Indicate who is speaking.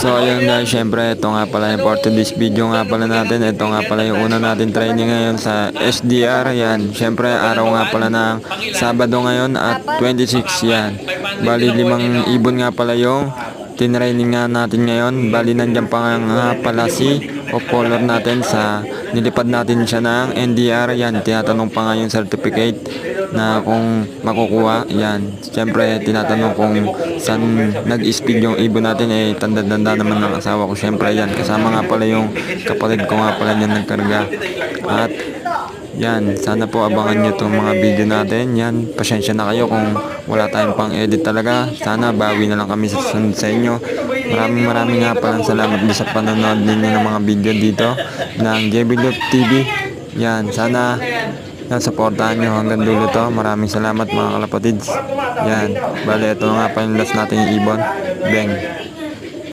Speaker 1: So ayun guys, syempre ito nga pala yung for today's video nga pala natin. Ito nga pala yung una natin training ngayon sa SDR. Yan, syempre araw nga pala ng Sabado ngayon at 26 yan. Bali 5 ibon nga pala yung tinraining nga natin ngayon. Bali nandiyan pa nga pala si of color natin sa nilipad natin siya ng NDR. Yan, tinatanong pa nga yung certificate na kung makukuha. Yan, syempre tinatanong kung saan nag-speed yung ibon natin. Tanda-tanda naman ng asawa ko, syempre yan, kasama nga pala yung kapatid ko nga pala niyan nagkarga. At yan, sana po abangan nyo itong mga video natin. Yan, pasensya na kayo kung wala tayong pang edit talaga. Sana bawi na lang kami sa sunod sa inyo. Maraming nga palang salamat sa panonood ninyo ng mga video dito ng JB Love TV. Yan, sana supportahan nyo hanggang dulo to. Maraming salamat mga kalapatids. Yan, bali ito nga pa yung last natin yung ibon. Bang.